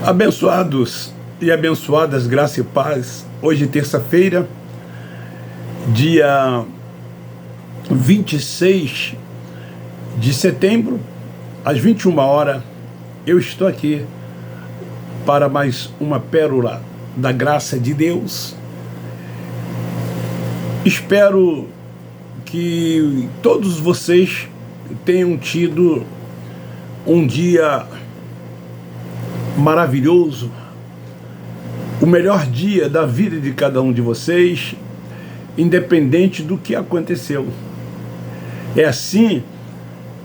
Abençoados e abençoadas, graça e paz. Hoje, terça-feira, dia 26 de setembro, às 21 horas, eu estou aqui para mais uma pérola da graça de Deus. Espero que todos vocês tenham tido um dia maravilhoso, o melhor dia da vida de cada um de vocês, independente do que aconteceu. É assim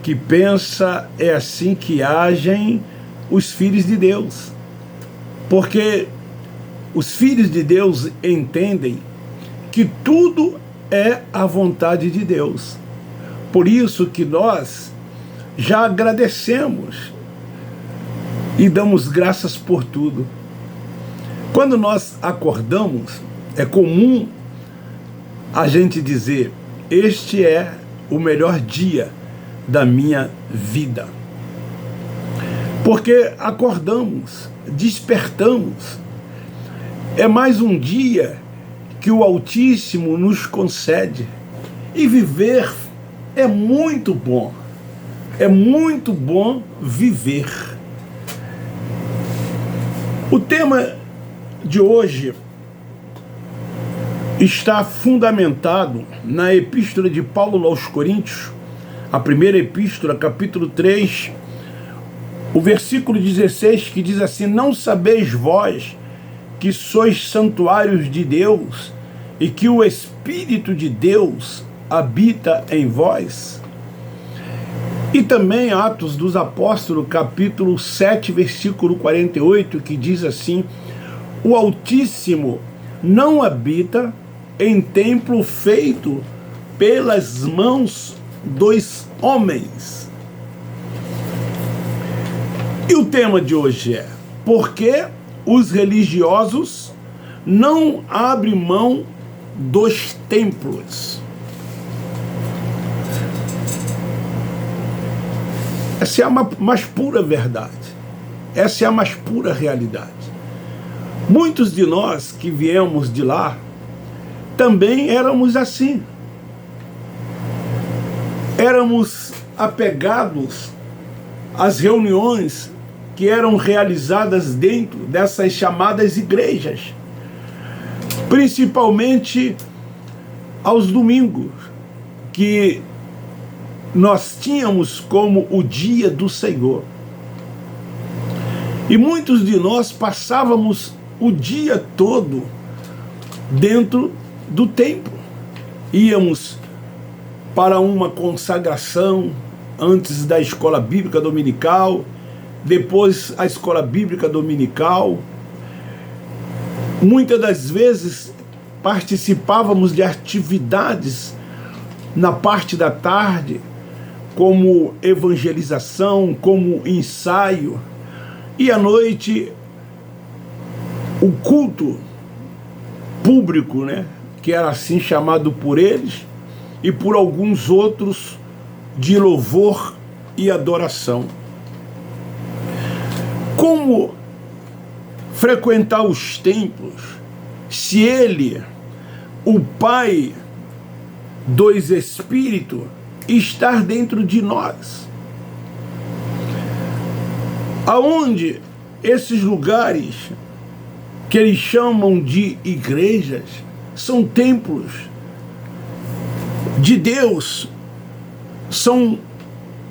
que pensa, é assim que agem os filhos de Deus, porque os filhos de Deus entendem que tudo é a vontade de Deus. Por isso que nós já agradecemos e damos graças por tudo. Quando nós acordamos, é comum a gente dizer: este é o melhor dia da minha vida. Porque acordamos, despertamos. É mais um dia que o Altíssimo nos concede. E viver é muito bom. É muito bom viver. O tema de hoje está fundamentado na epístola de Paulo aos Coríntios, a primeira epístola, capítulo 3, o versículo 16, que diz assim: não sabeis vós que sois santuários de Deus e que o Espírito de Deus habita em vós? E também Atos dos Apóstolos, capítulo 7, versículo 48, que diz assim: o Altíssimo não habita em templo feito pelas mãos dos homens. E o tema de hoje é: por que os religiosos não abrem mão dos templos? Essa é a mais pura verdade. Essa é a mais pura realidade. Muitos de nós que viemos de lá também éramos assim. Éramos apegados às reuniões que eram realizadas dentro dessas chamadas igrejas, principalmente aos domingos, que nós tínhamos como o dia do Senhor. E muitos de nós passávamos o dia todo dentro do templo. Íamos para uma consagração antes da escola bíblica dominical, depois a escola bíblica dominical. Muitas das vezes participávamos de atividades na parte da tarde, como evangelização, como ensaio, e à noite o culto público, que era assim chamado por eles e por alguns outros, de louvor e adoração. Como frequentar os templos se ele, o Pai dos Espíritos, estar dentro de nós? Aonde esses lugares que eles chamam de igrejas são templos de Deus, são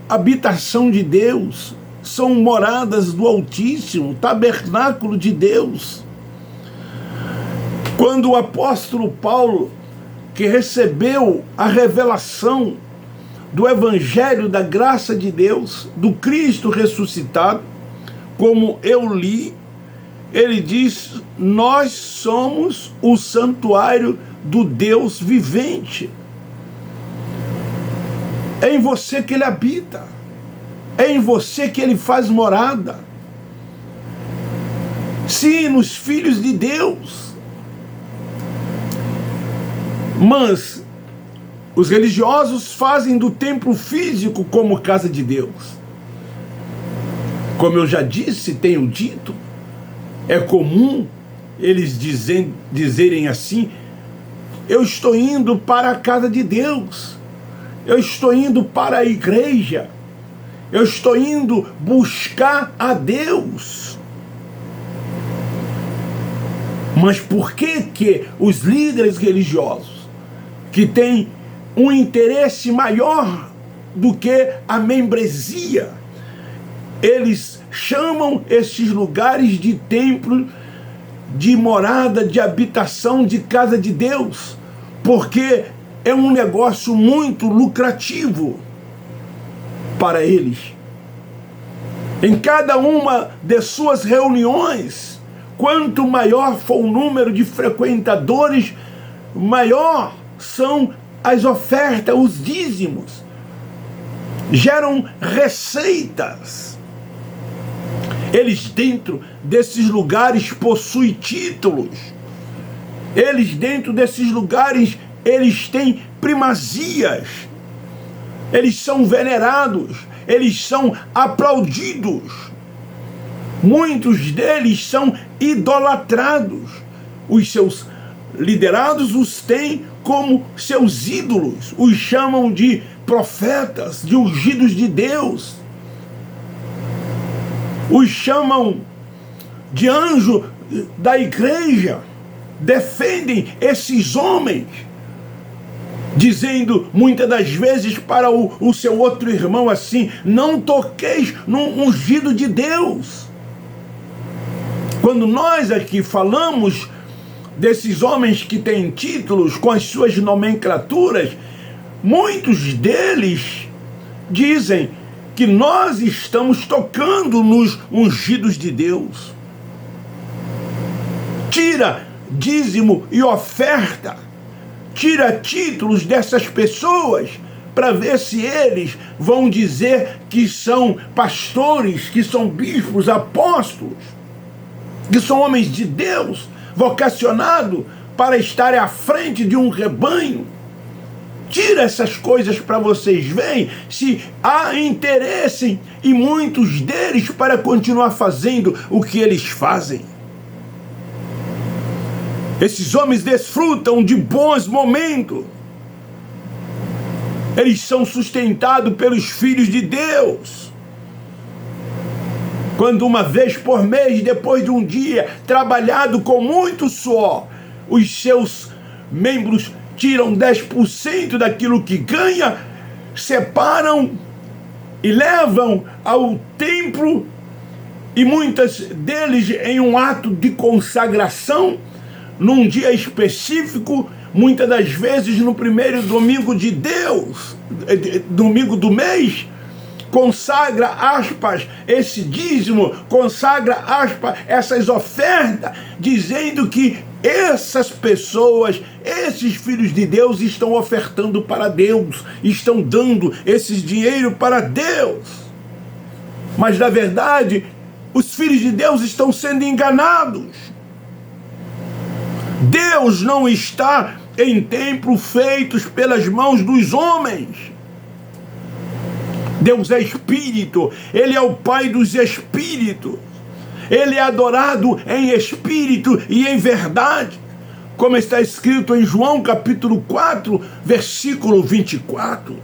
habitação de Deus, são moradas do Altíssimo, tabernáculo de Deus. Quando o apóstolo Paulo, que recebeu a revelação do Evangelho da graça de Deus, do Cristo ressuscitado, como eu li, ele diz: nós somos o santuário do Deus vivente. É em você que ele habita, é em você que ele faz morada. Sim, nos filhos de Deus. Mas os religiosos fazem do templo físico como casa de Deus. Como eu já disse, tenho dito, É comum eles dizerem assim: eu estou indo para a casa de Deus, eu estou indo para a igreja, eu estou indo buscar a Deus. Mas por que os líderes religiosos, que têm um interesse maior do que a membresia, eles chamam esses lugares de templo, de morada, de habitação, de casa de Deus? Porque é um negócio muito lucrativo para eles. Em cada uma de suas reuniões, quanto maior for o número de frequentadores, maior são as ofertas, os dízimos. Geram receitas. Eles dentro desses lugares possuem títulos. Eles dentro desses lugares, eles têm primazias. Eles são venerados. Eles são aplaudidos. Muitos deles são idolatrados. Os seus liderados os têm como seus ídolos. Os chamam de profetas, de ungidos de Deus. Os chamam de anjo da igreja. Defendem esses homens, dizendo muitas das vezes para o seu outro irmão assim: não toqueis no ungido de Deus. Quando nós aqui falamos desses homens que têm títulos com as suas nomenclaturas, muitos deles dizem que nós estamos tocando nos ungidos de Deus. Tira dízimo e oferta, tira títulos dessas pessoas para ver se eles vão dizer que são pastores, que são bispos, apóstolos, que são homens de Deus, vocacionados para estarem à frente de um rebanho. Tira essas coisas para vocês verem se há interesse em muitos deles para continuar fazendo o que eles fazem. Esses homens desfrutam de bons momentos. Eles são sustentados pelos filhos de Deus. Quando uma vez por mês, depois de um dia trabalhado com muito suor, os seus membros tiram 10% daquilo que ganha, separam e levam ao templo, e muitos deles em um ato de consagração, num dia específico, muitas das vezes no primeiro domingo de Deus, domingo do mês, consagra, aspas, esse dízimo, consagra, aspas, essas ofertas, dizendo que essas pessoas, esses filhos de Deus estão ofertando para Deus, estão dando esse dinheiro para Deus. Mas na verdade, os filhos de Deus estão sendo enganados. Deus não está em templos feitos pelas mãos dos homens. Deus é espírito, Ele é o Pai dos espíritos. Ele é adorado em espírito e em verdade, como está escrito em João capítulo 4, versículo 24.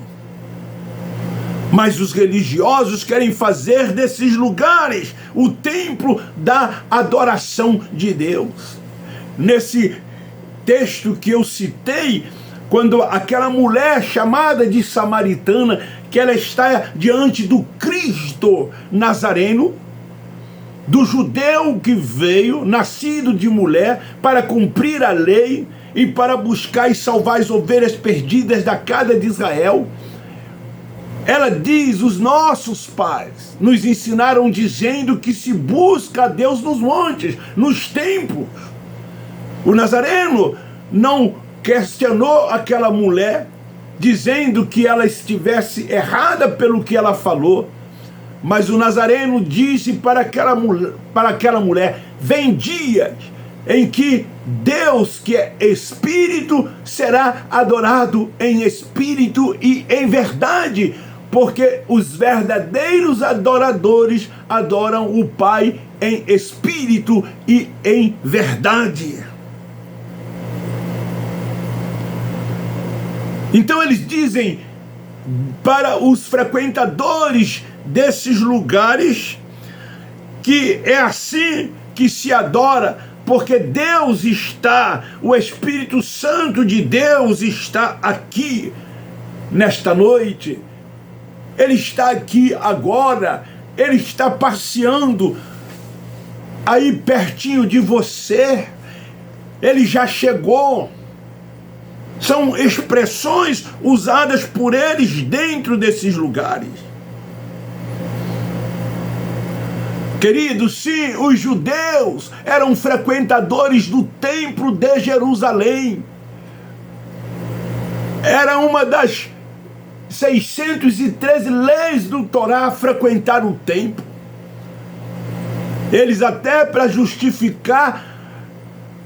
Mas os religiosos querem fazer desses lugares o templo da adoração de Deus. Nesse texto que eu citei, quando aquela mulher chamada de samaritana, que ela está diante do Cristo Nazareno, do judeu que veio, nascido de mulher, para cumprir a lei e para buscar e salvar as ovelhas perdidas da casa de Israel. Ela diz: os nossos pais nos ensinaram dizendo que se busca a Deus nos montes, nos templos. O Nazareno não questionou aquela mulher, dizendo que ela estivesse errada pelo que ela falou, mas o Nazareno disse para aquela mulher: vem dias em que Deus, que é Espírito, será adorado em espírito e em verdade, porque os verdadeiros adoradores adoram o Pai em espírito e em verdade. Então eles dizem para os frequentadores desses lugares que é assim que se adora, porque Deus está, o Espírito Santo de Deus está aqui nesta noite. Ele está aqui agora, ele está passeando aí pertinho de você, ele já chegou. São expressões usadas por eles dentro desses lugares. Queridos, sim, os judeus eram frequentadores do templo de Jerusalém. Era uma das 613 leis do Torá frequentar o templo. Eles até para justificar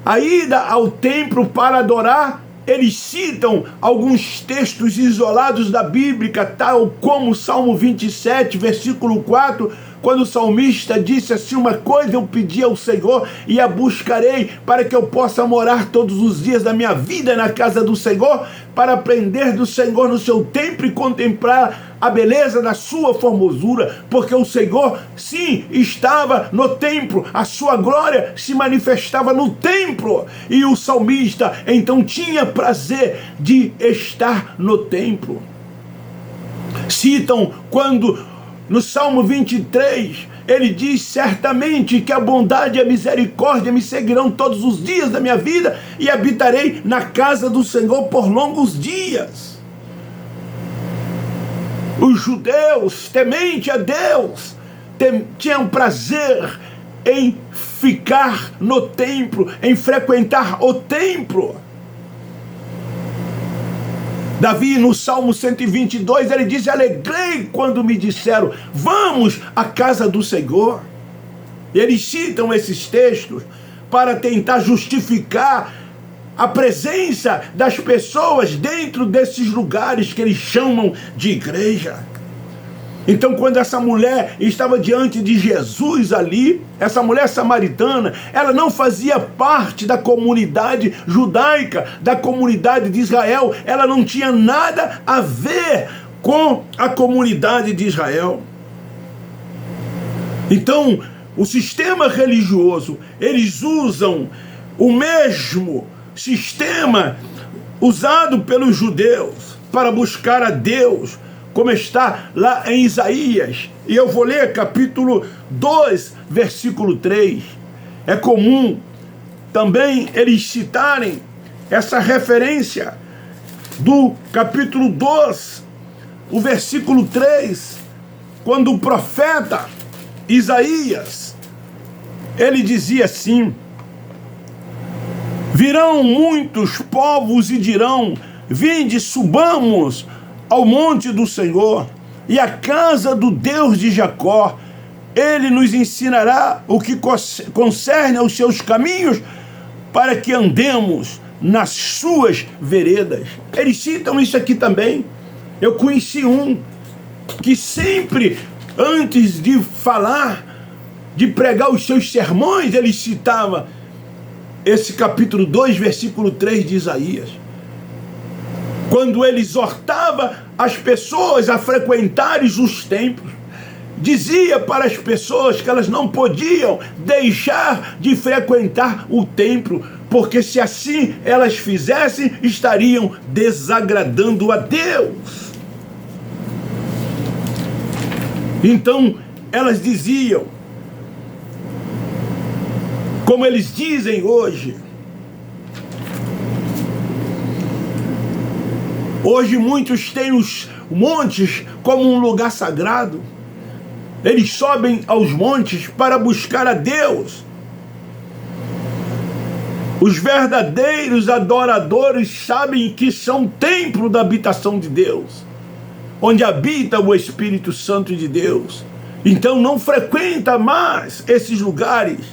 a ida ao templo para adorar, eles citam alguns textos isolados da Bíblia, tal como o Salmo 27, versículo 4, quando o salmista disse assim: uma coisa eu pedi ao Senhor e a buscarei, para que eu possa morar todos os dias da minha vida na casa do Senhor, para aprender do Senhor no seu templo e contemplar a beleza da sua formosura, porque o Senhor, sim, estava no templo, a sua glória se manifestava no templo, e o salmista então tinha prazer de estar no templo. Citam quando no Salmo 23, ele diz: certamente que a bondade e a misericórdia me seguirão todos os dias da minha vida, e habitarei na casa do Senhor por longos dias. Os judeus, temente a Deus, tinham prazer em ficar no templo, em frequentar o templo. Davi, no Salmo 122, ele diz: alegrei quando me disseram, vamos à casa do Senhor. Eles citam esses textos para tentar justificar a presença das pessoas dentro desses lugares que eles chamam de igreja. Então, quando essa mulher estava diante de Jesus ali, essa mulher samaritana, ela não fazia parte da comunidade judaica, da comunidade de Israel, ela não tinha nada a ver com a comunidade de Israel. Então, o sistema religioso, eles usam o mesmo sistema usado pelos judeus para buscar a Deus, como está lá em Isaías. E eu vou ler capítulo 2, versículo 3. É comum também eles citarem essa referência do capítulo 2, o versículo 3, quando o profeta Isaías, ele dizia assim: virão muitos povos e dirão, vinde, subamos ao monte do Senhor e à casa do Deus de Jacó. Ele nos ensinará o que concerne aos seus caminhos, para que andemos nas suas veredas. Eles citam isso aqui também. Eu conheci um que sempre, antes de falar, de pregar os seus sermões, ele citava esse capítulo 2, versículo 3 de Isaías, quando ele exortava as pessoas a frequentarem os templos. Dizia para as pessoas que elas não podiam deixar de frequentar o templo, porque se assim elas fizessem, estariam desagradando a Deus. Então elas diziam, como eles dizem hoje, muitos têm os montes como um lugar sagrado. Eles sobem aos montes para buscar a Deus. Os verdadeiros adoradores sabem que são templo da habitação de Deus, onde habita o Espírito Santo de Deus. Então não frequenta mais esses lugares.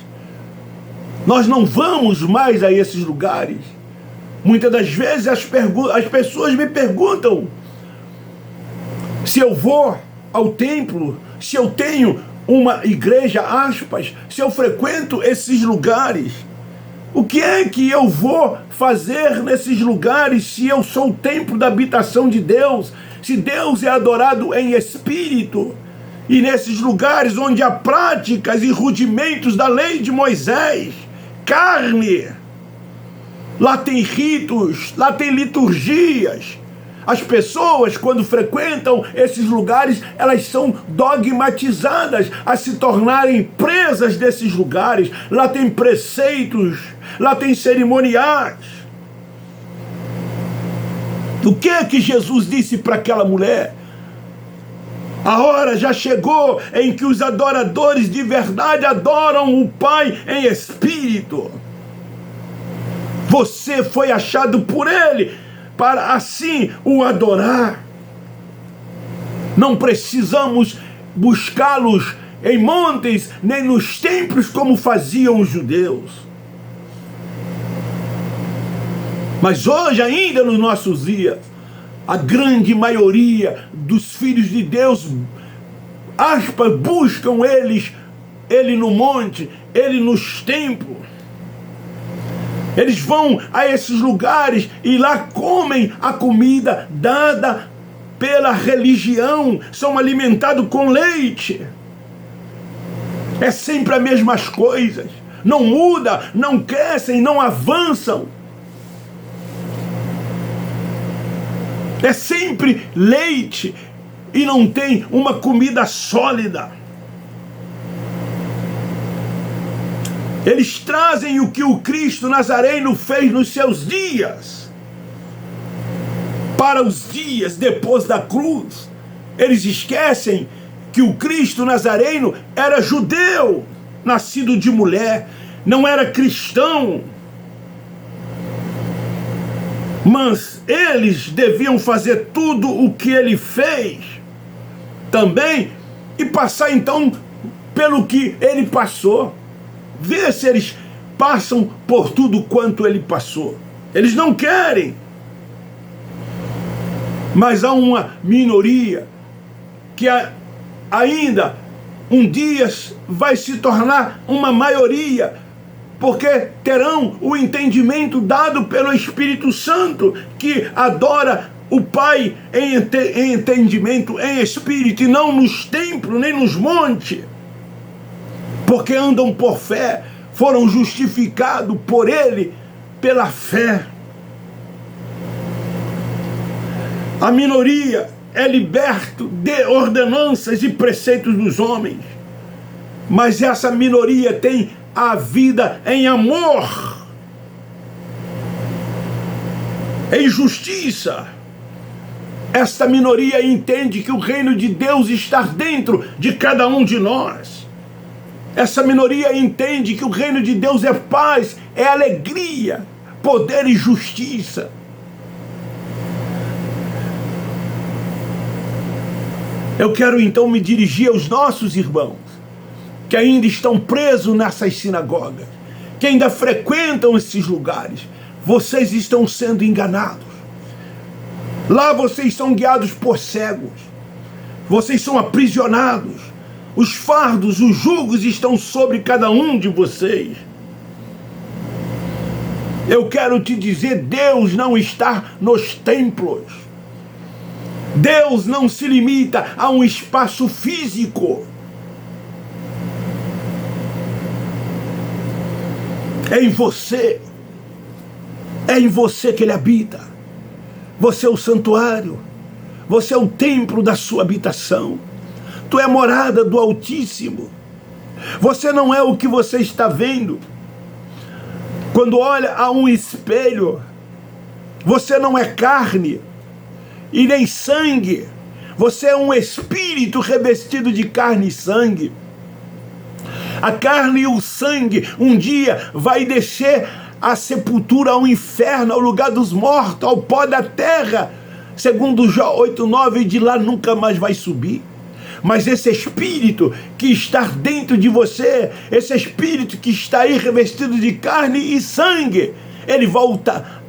Nós não vamos mais a esses lugares. Muitas das vezes as pessoas me perguntam Se eu vou ao templo, se eu tenho uma igreja, aspas, se eu frequento esses lugares, o que é que eu vou fazer nesses lugares se eu sou o templo da habitação de Deus? Se Deus é adorado em espírito, e nesses lugares onde há práticas e rudimentos da lei de Moisés, carne, lá tem ritos, lá tem liturgias. As pessoas, quando frequentam esses lugares, elas são dogmatizadas a se tornarem presas desses lugares. Lá tem preceitos, lá tem cerimoniais. O que é que Jesus disse para aquela mulher? A hora já chegou em que os adoradores de verdade adoram o Pai em espírito. Você foi achado por Ele para assim o adorar. Não precisamos buscá-los em montes, nem nos templos como faziam os judeus. Mas hoje, ainda nos nossos dias, a grande maioria dos filhos de Deus, aspas, buscam Ele no monte, Ele nos templos. Eles vão a esses lugares e lá comem a comida dada pela religião, são alimentados com leite. É sempre as mesmas coisas, não muda, não crescem, não avançam. É sempre leite e não tem uma comida sólida. Eles trazem o que o Cristo Nazareno fez nos seus dias para os dias depois da cruz. Eles esquecem que o Cristo Nazareno era judeu, nascido de mulher, não era cristão. Mas eles deviam fazer tudo o que ele fez também e passar então pelo que ele passou. Vê se eles passam por tudo quanto ele passou. Eles não querem. Mas há uma minoria que ainda um dia vai se tornar uma maioria, porque terão o entendimento dado pelo Espírito Santo, que adora o Pai em entendimento, em espírito, e não nos templos, nem nos montes. Porque andam por fé, foram justificados por Ele, pela fé. A minoria é liberto de ordenanças e preceitos dos homens, mas essa minoria tem a vida em amor, em justiça. Esta minoria entende que o reino de Deus está dentro de cada um de nós. Essa minoria entende que o reino de Deus é paz, é alegria, poder e justiça. Eu quero então me dirigir aos nossos irmãos que ainda estão presos nessas sinagogas, que ainda frequentam esses lugares. Vocês estão sendo enganados. Lá vocês são guiados por cegos. Vocês são aprisionados. Os fardos, os jugos estão sobre cada um de vocês. Eu quero te dizer, Deus não está nos templos. Deus não se limita a um espaço físico. É em você. É em você que Ele habita. Você é o santuário. Você é o templo da sua habitação. Tu é a morada do Altíssimo. Você não é o que você está vendo. Quando olha a um espelho, você não é carne e nem sangue. Você é um espírito revestido de carne e sangue. A carne e o sangue um dia vai descer à sepultura, ao inferno, ao lugar dos mortos, ao pó da terra. Segundo Jó 8:9, de lá nunca mais vai subir. Mas esse espírito que está dentro de você, esse espírito que está aí revestido de carne e sangue, ele volta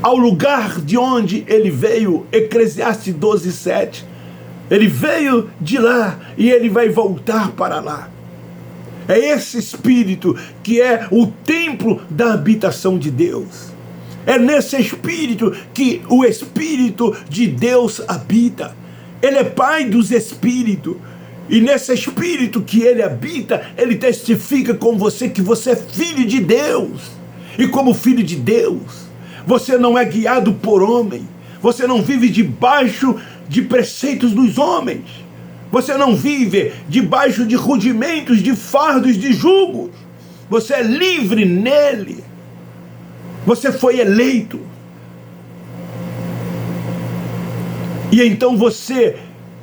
ao lugar de onde ele veio. Eclesiastes 12:7. Ele veio de lá e ele vai voltar para lá. É esse espírito que é o templo da habitação de Deus. É nesse espírito que o Espírito de Deus habita. Ele é Pai dos espíritos. E nesse espírito que ele habita, ele testifica com você que você é filho de Deus. E como filho de Deus, você não é guiado por homem. Você não vive debaixo de preceitos dos homens. Você não vive debaixo de rudimentos, de fardos, de julgos. Você é livre nele. Você foi eleito. E então você,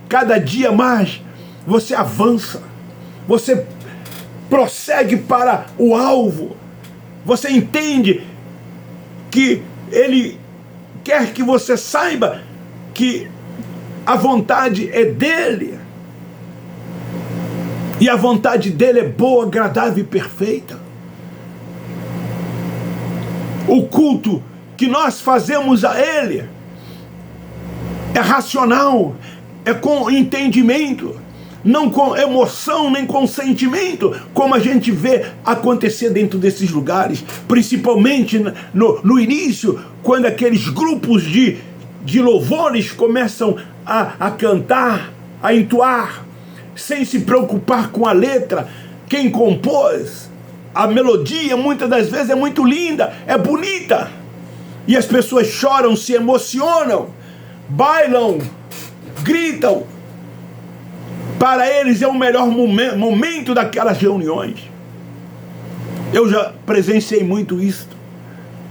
cada dia mais, você avança. Você prossegue para o alvo. Você entende que ele quer que você saiba que a vontade é dele. E a vontade dele é boa, agradável e perfeita. O culto que nós fazemos a ele é racional, é com entendimento, não com emoção nem com sentimento, como a gente vê acontecer dentro desses lugares, principalmente no início, quando aqueles grupos de louvores começam a cantar, a entoar, sem se preocupar com a letra. Quem compôs a melodia muitas das vezes é muito linda, é bonita, e as pessoas choram, se emocionam, bailam, gritam. Para eles é o melhor momento daquelas reuniões. Eu já presenciei muito isso.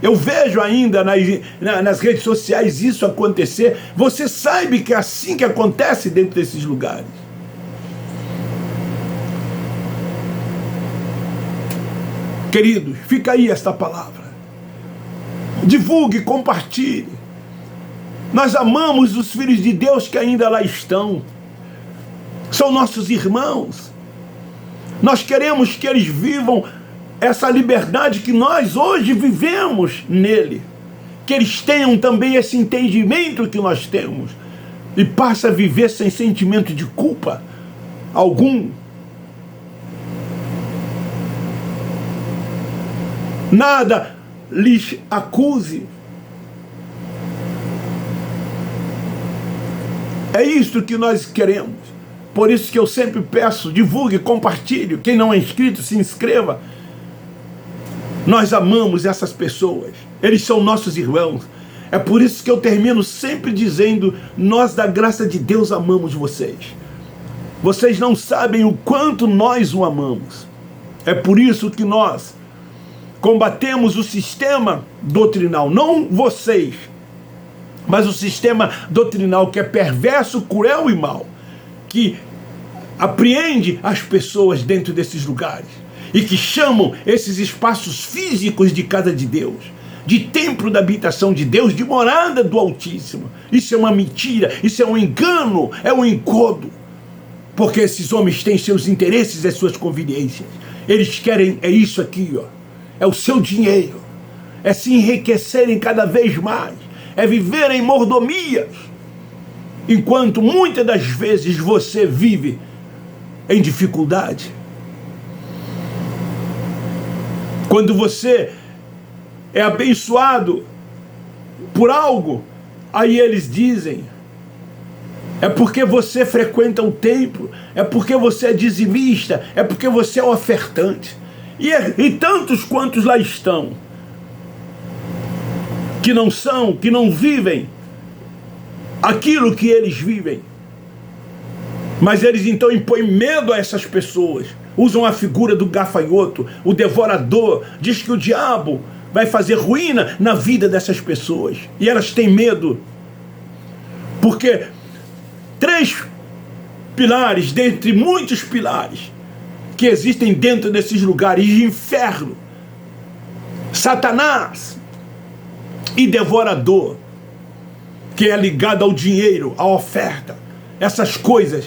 Eu vejo ainda nas redes sociais isso acontecer. Você sabe que é assim que acontece dentro desses lugares. Queridos, fica aí esta palavra. Divulgue, compartilhe. Nós amamos os filhos de Deus que ainda lá estão. São nossos irmãos. Nós queremos que eles vivam essa liberdade que nós hoje vivemos nele. Que eles tenham também esse entendimento que nós temos. E passem a viver sem sentimento de culpa algum. Nada lhes acuse. É isso que nós queremos. Por isso que eu sempre peço, divulgue, compartilhe. Quem não é inscrito, se inscreva. Nós amamos essas pessoas. Eles são nossos irmãos. É por isso que eu termino sempre dizendo, nós da graça de Deus amamos vocês. Vocês não sabem o quanto nós o amamos. É por isso que nós combatemos o sistema doutrinal. Não vocês, mas o sistema doutrinal que é perverso, cruel e mau, que apreende as pessoas dentro desses lugares e que chamam esses espaços físicos de casa de Deus, de templo da habitação de Deus, de morada do Altíssimo. Isso é uma mentira, isso é um engano, é um engodo, porque esses homens têm seus interesses e suas conveniências. Eles querem, é isso aqui, ó, é o seu dinheiro, é se enriquecerem cada vez mais, é viver em mordomias, enquanto muitas das vezes você vive em dificuldade. Quando você é abençoado por algo, aí eles dizem, é porque você frequenta o templo, é porque você é dizimista, é porque você é ofertante. E tantos quantos lá estão, que não são, que não vivem aquilo que eles vivem. Mas eles então impõem medo a essas pessoas. Usam a figura do gafanhoto, o devorador. Diz que o diabo vai fazer ruína na vida dessas pessoas. E elas têm medo. Porque 3 pilares, dentre muitos pilares, que existem dentro desses lugares de inferno: Satanás e devorador, que é ligado ao dinheiro, à oferta. Essas coisas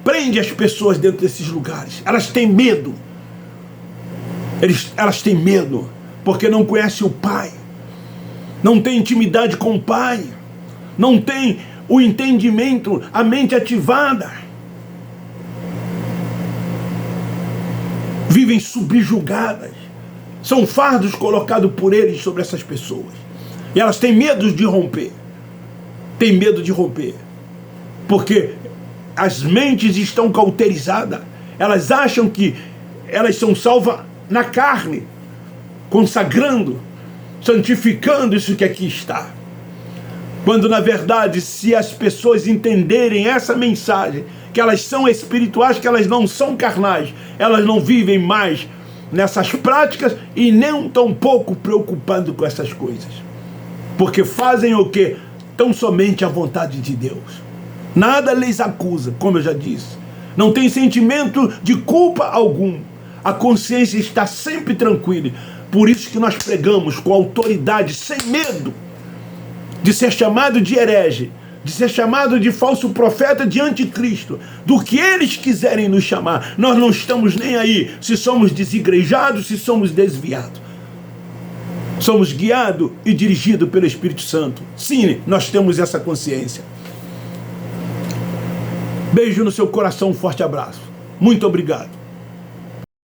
prendem as pessoas dentro desses lugares. Elas têm medo. Elas têm medo porque não conhecem o Pai, não têm intimidade com o Pai, não têm o entendimento, a mente ativada. Vivem subjugadas. São fardos colocados por eles sobre essas pessoas. E elas têm medo de romper. Têm medo de romper. Porque as mentes estão cauterizadas. Elas acham que elas são salvas na carne, consagrando, santificando isso que aqui está. Quando, na verdade, se as pessoas entenderem essa mensagem, que elas são espirituais, que elas não são carnais, elas não vivem mais nessas práticas e nem tão pouco preocupando com essas coisas. Porque fazem o quê? Tão somente a vontade de Deus. Nada lhes acusa, como eu já disse. Não tem sentimento de culpa algum. A consciência está sempre tranquila. Por isso que nós pregamos com autoridade, sem medo de ser chamado de herege, de ser chamado de falso profeta, de anticristo, do que eles quiserem nos chamar. Nós não estamos nem aí se somos desigrejados, se somos desviados. Somos guiados e dirigidos pelo Espírito Santo. Sim, nós temos essa consciência. Beijo no seu coração, um forte abraço. Muito obrigado.